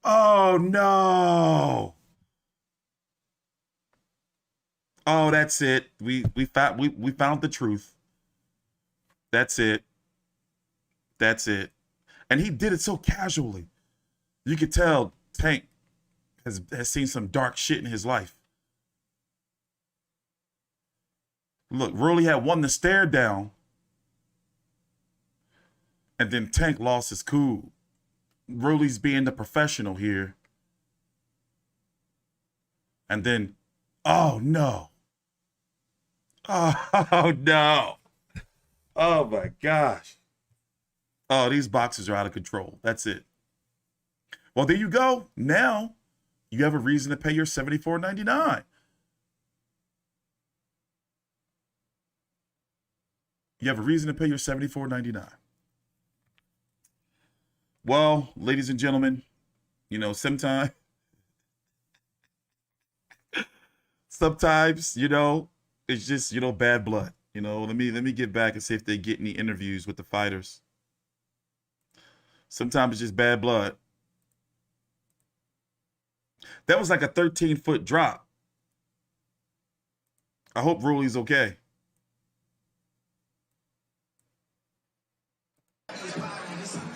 Oh no. Oh, that's it. We found the truth. That's it. That's it. And he did it so casually. You could tell Tank has seen some dark shit in his life. Look, Rolly had won the stare down. And then Tank lost his cool. Rolly's being the professional here. And then, oh no. Oh no. Oh my gosh. Oh, these boxers are out of control. That's it. Well, there you go. Now you have a reason to pay your $74.99. You have a reason to pay your $74.99. Well, ladies and gentlemen, you know, sometimes, you know, it's just, you know, bad blood. You know, let me get back and see if they get any interviews with the fighters. Sometimes it's just bad blood. That was like a 13-foot drop. I hope Rolly's okay.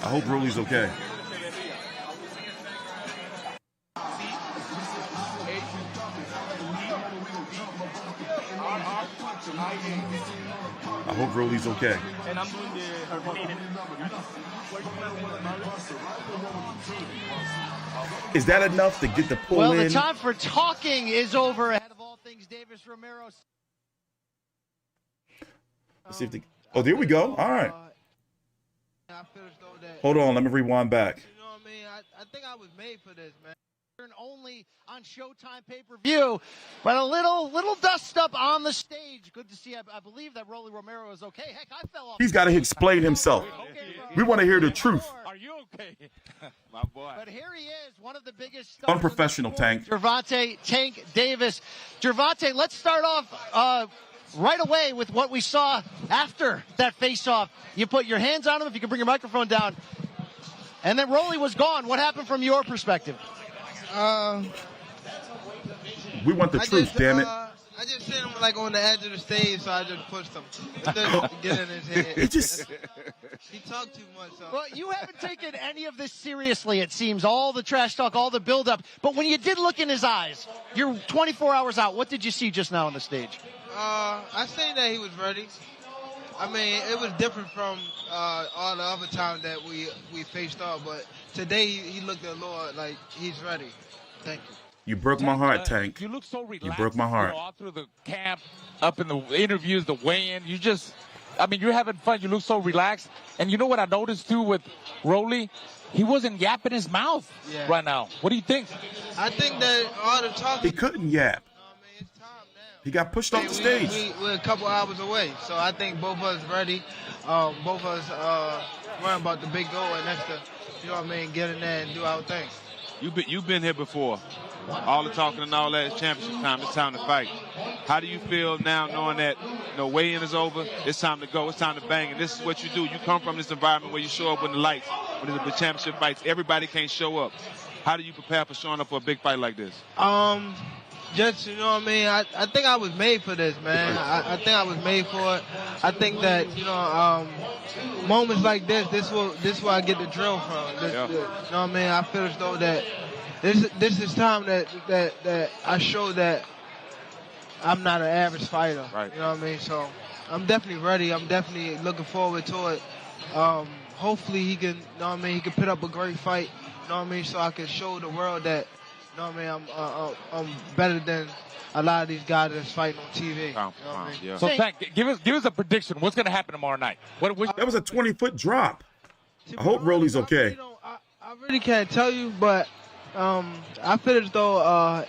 I hope Rolly's okay. I hope hope Rolly's okay. And I'm doing the Is that enough to get the pull Well, in? the time for talking is over. Ahead of all things, Davis Romero. Let's see if they, oh, there we go. All right. Hold on. Let me rewind back. You know what I mean? I think I was made for this, man. Only on Showtime pay-per-view, but a little dust up on the stage. Good to see. I believe that Romero is okay. Heck, I fell off. He's got to explain himself. We want to hear the truth. Are you okay? My boy. But here he is, one of the biggest stars. Unprofessional, Tank. Gervonta Tank Davis. Gervonta, let's start off right away with what we saw after that face-off. You put your hands on him, if you can bring your microphone down. And then Rolly was gone. What happened from your perspective? We want the truth, damn it. I just seen him like on the edge of the stage, so I just pushed him. To get in his head. He talked too much. So. Well, you haven't taken any of this seriously, it seems. All the trash talk, all the build-up. But when you did look in his eyes, you're 24 hours out. What did you see just now on the stage? I seen that he was ready. I mean, it was different from all the other times that we faced off, but today he looked a little like he's ready. Thank you. You broke my heart, Tank. You look so relaxed. You broke my heart. All through the camp, up in the interviews, the weigh-in. You're having fun. You look so relaxed. And you know what I noticed, too, with Rolly? He wasn't yapping his mouth right now. What do you think? I think that all the talk. He couldn't yap. He got pushed off the stage. We're a couple hours away, so I think both of us ready. Both of us worrying about the big goal, and that's get in there and do our thing. You've been here before. All the talking and all that is championship time. It's time to fight. How do you feel now knowing that weigh-in is over? It's time to go. It's time to bang. And this is what you do. You come from this environment where you show up with the lights, when there's the championship fights. Everybody can't show up. How do you prepare for showing up for a big fight like this? Just, you know what I mean? I think I was made for this, man. I think I was made for it. I think that, moments like this where I get the drill from. You know what I mean? I feel as though that this is time that I show that I'm not an average fighter. Right. You know what I mean? So I'm definitely ready. I'm definitely looking forward to it. Hopefully he can, he can put up a great fight. You know what I mean? So I can show the world that, I'm better than a lot of these guys that's fighting on TV. You know what I mean? So, Tank, give us a prediction. What's going to happen tomorrow night? That was a 20-foot drop. I hope Rolly's okay. I really can't tell you, but I feel as though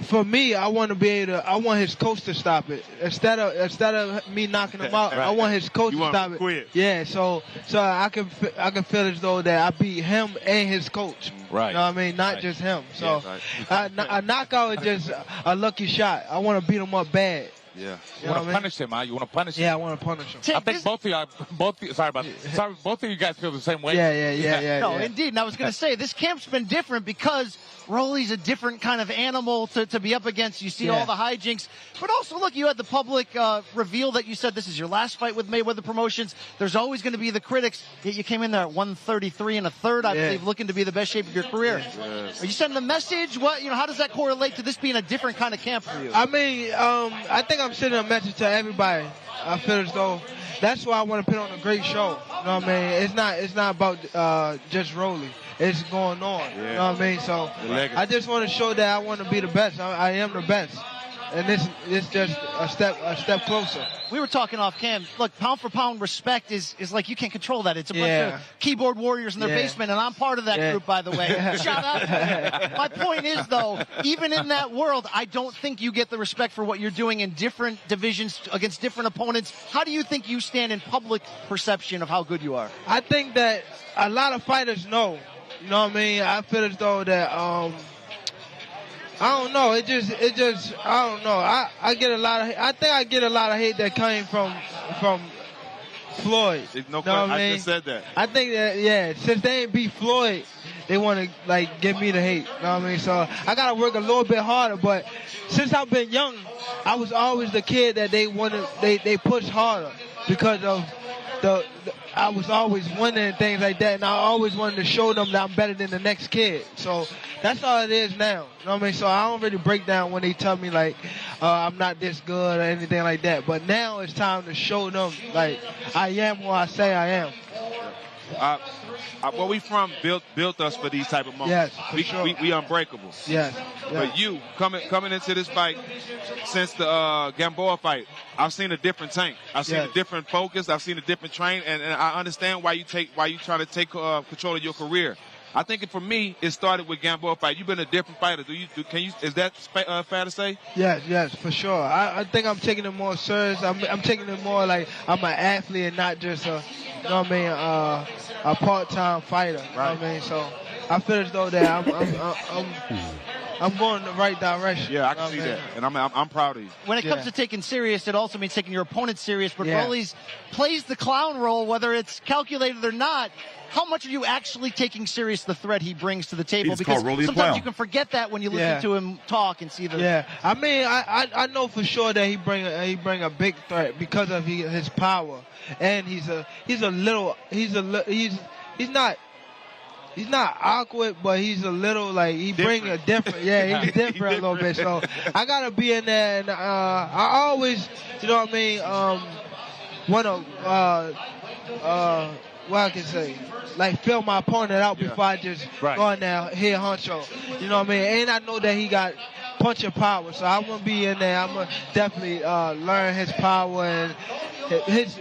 for me, I want his coach to stop it instead of me knocking him out. I want his coach to stop it. Quit. Yeah, so I can feel as though that I beat him and his coach. Right. You know what I mean? Not just him. So a knockout is just a lucky shot. I want to beat him up bad. Yeah. You want to punish him, huh? You want to punish him? Yeah, I want to punish him. I think both of you guys feel the same way. Yeah. No, indeed. And I was going to say, this camp's been different because Rolly's a different kind of animal to be up against. You see all the hijinks. But also, look, you had the public reveal that you said this is your last fight with Mayweather Promotions. There's always going to be the critics. Yet you came in there at 133 1/3, I believe, looking to be the best shape of your career. Yes. Are you sending a message? How does that correlate to this being a different kind of camp for you? I mean, I think I'm sending a message to everybody. I feel as though that's why I want to put on a great show. You know what I mean? It's not about just Rolly. It's going on. Yeah. You know what I mean? So I just want to show that I want to be the best. I am the best. And this just a step closer. We were talking off cam. Look, pound for pound respect is like you can't control that. It's a bunch of keyboard warriors in their basement, and I'm part of that group, by the way. Shout out. My point is, though, even in that world, I don't think you get the respect for what you're doing in different divisions against different opponents. How do you think you stand in public perception of how good you are? I think that a lot of fighters know. You know what I mean? I feel as though that I don't know. It just I don't know. I get a lot of. I think I get a lot of hate that came from Floyd. No question. I just said that. I think that since they ain't beat Floyd, they want to give me the hate. You know what I mean? So I gotta work a little bit harder. But since I've been young, I was always the kid that they push harder because of I was always winning and things like that, and I always wanted to show them that I'm better than the next kid. So that's all it is now. You know what I mean? So I don't really break down when they tell me like I'm not this good or anything like that. But now it's time to show them like I am who I say I am. Where we from built us for these type of moments. Yes, we, sure. we unbreakable. Yes. But you coming into this fight since the Gamboa fight, I've seen a different tank. I've seen a different focus. I've seen a different train, and I understand why you try to take control of your career. I think for me, it started with Gamboa fight. You've been a different fighter. Is that fair to say? Yes, for sure. I think I'm taking it more serious. I'm taking it more like I'm an athlete and not just a part-time fighter. You know what I mean? So I feel as though that I'm going in the right direction. Yeah, I can see that, and I'm proud of you. When it comes to taking serious, it also means taking your opponent serious. But Yeah. Rolly's plays the clown role, whether it's calculated or not. How much are you actually taking serious the threat he brings to the table? He's Because called Rolly the sometimes Clown. you can forget that when you listen to him talk and see the. Yeah, I mean, I know for sure that he bring a big threat because of his power, and he's not awkward, but he's a little like he bring a different. Yeah, he's different a little bit. So I gotta be in there, and I always, you know what I mean, wanna what I can say, like fill my opponent out before I just go in there hit honcho. You know what I mean? And I know that he got punching power, so I'm gonna be in there. I'm gonna definitely learn his power and his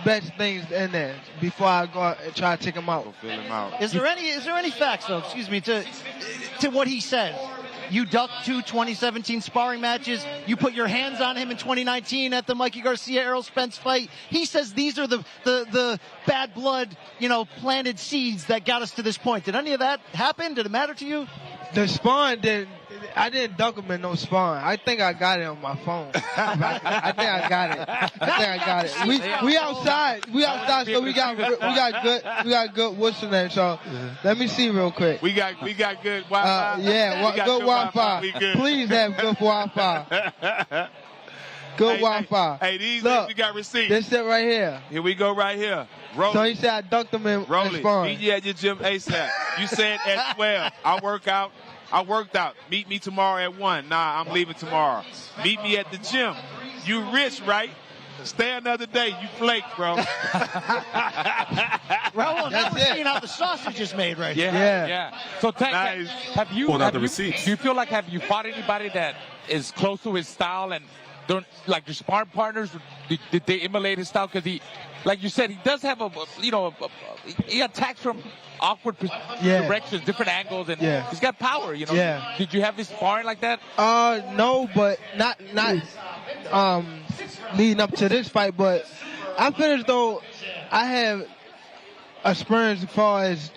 best things in there before I go and try to take him out. Fill him out. Is there any facts though? Excuse me to what he says. You ducked 2 2017 sparring matches. You put your hands on him in 2019 at the Mikey Garcia Errol Spence fight. He says these are the bad blood, planted seeds that got us to this point. Did any of that happen? Did it matter to you? The sparring I didn't duck him in no sparring. I think I got it on my phone. I think I got it. We outside, so we got good whistling there. So let me see real quick. We got good Wi-Fi. Good Wi-Fi. Please have good Wi-Fi. Good Wi-Fi. Hey, these Look, we got receipts. This it right here. Here we go right here. Rolly. So he said I ducked him in sparring. Meet you at your gym ASAP. You said at 12. I worked out. Meet me tomorrow at 1. Nah, I'm leaving tomorrow. Meet me at the gym. You rich, right? Stay another day. You flake, bro. Well, now we're seeing how the sausage is made right here. Yeah. So, Tank, have you receipts. Do you feel like have you fought anybody that is close to his style and don't like your sparring partners? Did they emulate his style? Because he, like you said, he does have he attacks from awkward directions, different angles, and he's got power. Yeah. Did you have his sparring like that? No, but not leading up to this fight. But I feel as though I have experience as far as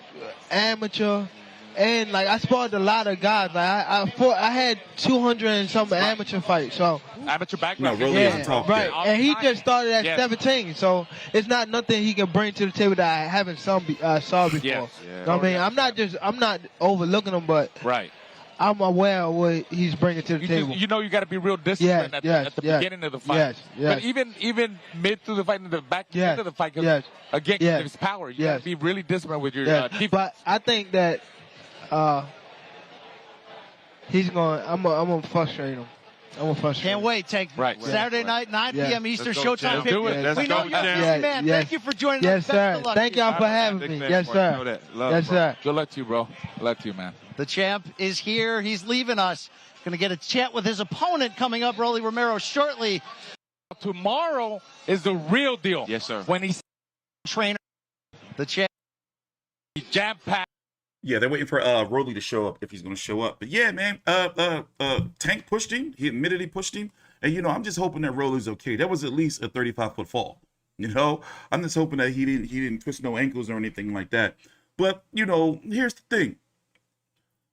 amateur. And like I sparred a lot of guys. Like I had 200 and some amateur fights. So amateur background. No, really isn't talking. Right. And he just started at 17. So it's not nothing he can bring to the table that I haven't saw before. Yes. You know what I mean? I'm not overlooking him, but I'm aware of what he's bringing to the table. You got to be real disciplined at the beginning of the fight. Yes. But even mid through the fight and the back end of the fight, again, because of his power, you got to be really disciplined with your defense. But I think that he's going. I'm gonna frustrate him. Can't wait. Saturday night, 9 p.m. Eastern, Showtime. We know you're a busy man. Thank you for joining us. Yes, sir. Thank y'all for having me. Yes, sir. Yes, sir. Good luck to you, bro. Good luck to you, man. The champ is here. He's leaving us. Going to get a chat with his opponent coming up, Rolly Romero, shortly. Tomorrow is the real deal. Yes, sir. When he's trainer, the champ, jam-packed. Yeah, they're waiting for Rolly to show up if he's going to show up. But yeah, man, Tank pushed him. He admitted he pushed him. And, I'm just hoping that Rolly's okay. That was at least a 35-foot fall. I'm just hoping that he didn't twist no ankles or anything like that. But, here's the thing.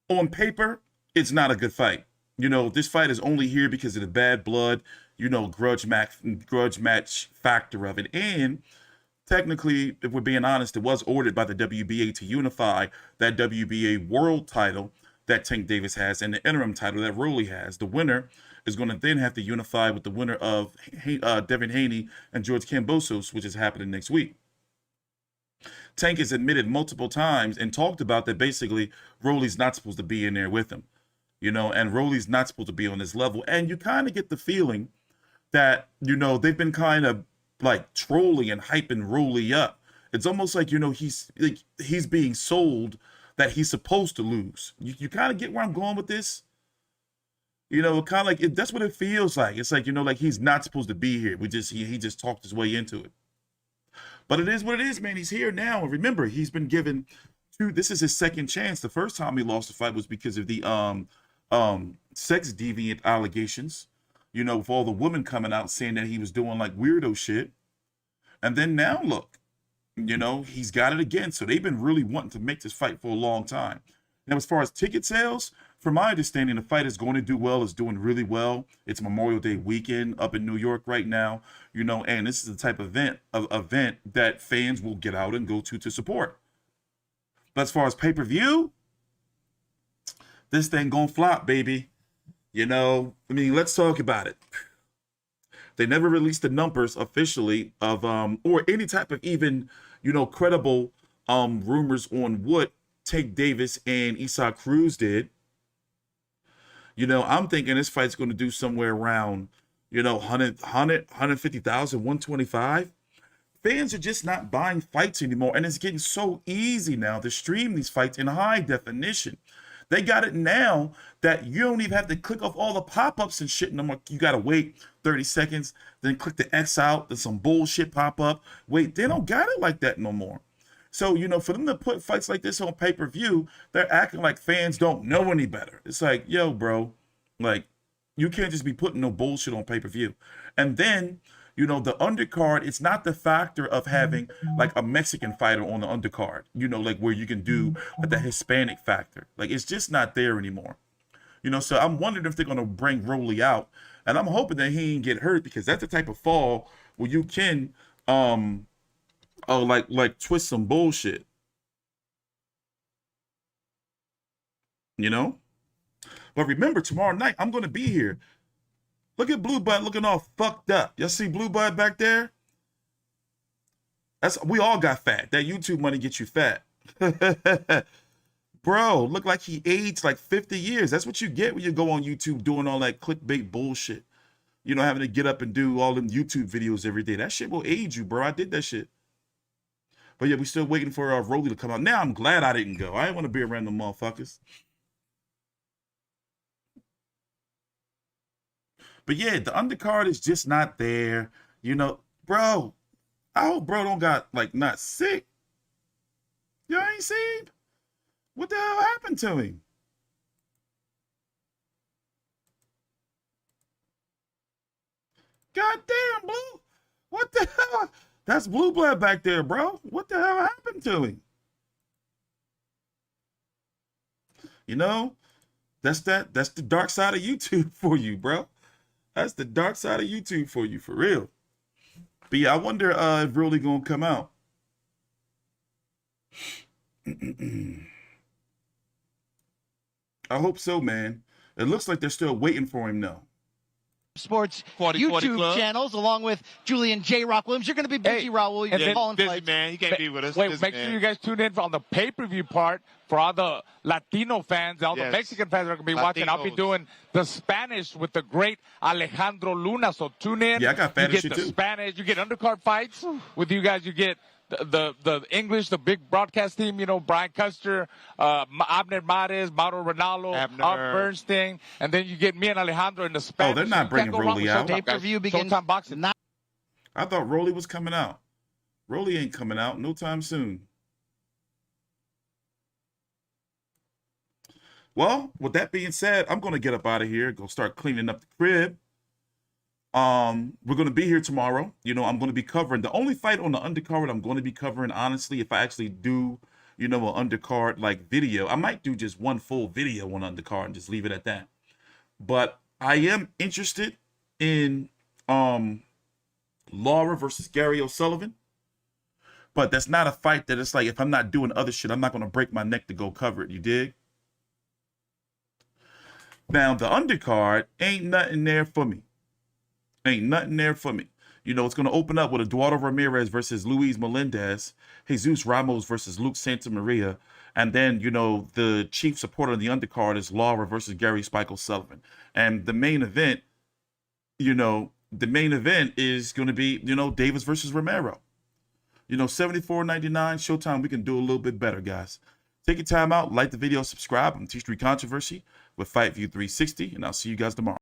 On paper, it's not a good fight. This fight is only here because of the bad blood, grudge match factor of it. And technically, if we're being honest, it was ordered by the WBA to unify that WBA world title that Tank Davis has and the interim title that Rolly has. The winner is going to then have to unify with the winner of Devin Haney and George Kambosos, which is happening next week. Tank has admitted multiple times and talked about that basically Rolly's not supposed to be in there with him, and Rolly's not supposed to be on this level. And you kind of get the feeling that, they've been kind of like trolling and hyping Rolly up. It's almost like, he's being sold that he's supposed to lose. You kind of get where I'm going with this? Kind of like, that's what it feels like. It's like, like he's not supposed to be here. He just talked his way into it. But it is what it is, man. He's here now. And remember, he's been given this is his second chance. The first time he lost the fight was because of the sex deviant allegations, with all the women coming out saying that he was doing like weirdo shit. And then now look, he's got it again. So they've been really wanting to make this fight for a long time. Now, as far as ticket sales, from my understanding, the fight is going to do well. It's doing really well. It's Memorial Day weekend up in New York right now, and this is the type of event that fans will get out and go to support. But as far as pay-per-view, this thing gonna flop, baby. Let's talk about it. They never released the numbers officially of or any type of even, credible rumors on what Tank Davis and Isaac Cruz did. I'm thinking this fight's going to do somewhere around, 100, 150,000, 125. Fans are just not buying fights anymore. And it's getting so easy now to stream these fights in high definition. They got it now that you don't even have to click off all the pop-ups and shit. No more. You got to wait 30 seconds, then click the X out, then some bullshit pop up. Wait, they don't got it like that no more. So, for them to put fights like this on pay-per-view, they're acting like fans don't know any better. It's like, yo, bro, like, you can't just be putting no bullshit on pay-per-view. And then, the undercard, it's not the factor of having, like, a Mexican fighter on the undercard, like where you can do like, the Hispanic factor. Like, it's just not there anymore. So I'm wondering if they're going to bring Rolly out. And I'm hoping that he ain't get hurt, because that's the type of fall where you can, like twist some bullshit. But remember, tomorrow night, I'm going to be here. Look at Blue Bud looking all fucked up. Y'all see Blue Bud back there? We all got fat. That YouTube money gets you fat. Bro, look like he aged like 50 years. That's what you get when you go on YouTube doing all that clickbait bullshit. Having to get up and do all them YouTube videos every day. That shit will age you, bro. I did that shit. But yeah, we still waiting for Rolly to come out. Now I'm glad I didn't go. I didn't want to be around the motherfuckers. But yeah, the undercard is just not there. Bro, I hope bro don't got, like, not sick. Y'all ain't seen? What the hell happened to him? God damn, Blue. What the hell? That's Blue Blood back there, bro. What the hell happened to him? That's the dark side of YouTube for you, bro. That's the dark side of YouTube for you, for real. But yeah, I wonder if Rolly gonna come out. I hope so, man. It looks like they're still waiting for him now. Sports 40 YouTube Club. channels, along with Julian J. Rock Williams. You're going to be busy, Raul. You're then calling busy, fights. man. He can't be with us. Wait, Busy, make man. sure you guys tune in on the pay-per-view part for all the Latino fans, all the Yes. Mexican fans that are going to be watching. I'll be Latinos. doing the Spanish with the great Alejandro Luna. So tune in. Yeah, I got Spanish You get the too. Spanish. You get undercard fights with you guys. You get the English, the big broadcast team, Brian Custer, Abner Mares, Mauro Ronaldo, Abner. Art Bernstein, and then you get me and Alejandro in the Spanish. Oh, they're not You bringing can't go wrong Rolly with out. Showtime, guys. Pay-per-view begins Showtime boxing. I thought Rolly was coming out. Rolly ain't coming out no time soon. Well, with that being said, I'm going to get up out of here, go start cleaning up the crib. We're going to be here tomorrow. I'm going to be covering the only fight on the undercard I'm going to be covering, honestly, if I actually do, an undercard like video. I might do just one full video on undercard and just leave it at that. But I am interested in Laura versus Gary O'Sullivan. But that's not a fight that it's like, if I'm not doing other shit, I'm not going to break my neck to go cover it. You dig? Now, the undercard ain't nothing there for me. Ain't nothing there for me. You know, it's going to open up with Eduardo Ramirez versus Luis Melendez, Jesus Ramos versus Luke Santamaria, and then, you know, the chief supporter on the undercard is Laura versus Gary Spike O'Sullivan. And the main event, you know, is going to be, you know, Davis versus Romero. You know, $74.99, Showtime, we can do a little bit better, guys. Take your time out, like the video, subscribe. I'm T Street Controversy with Fight View 360, and I'll see you guys tomorrow.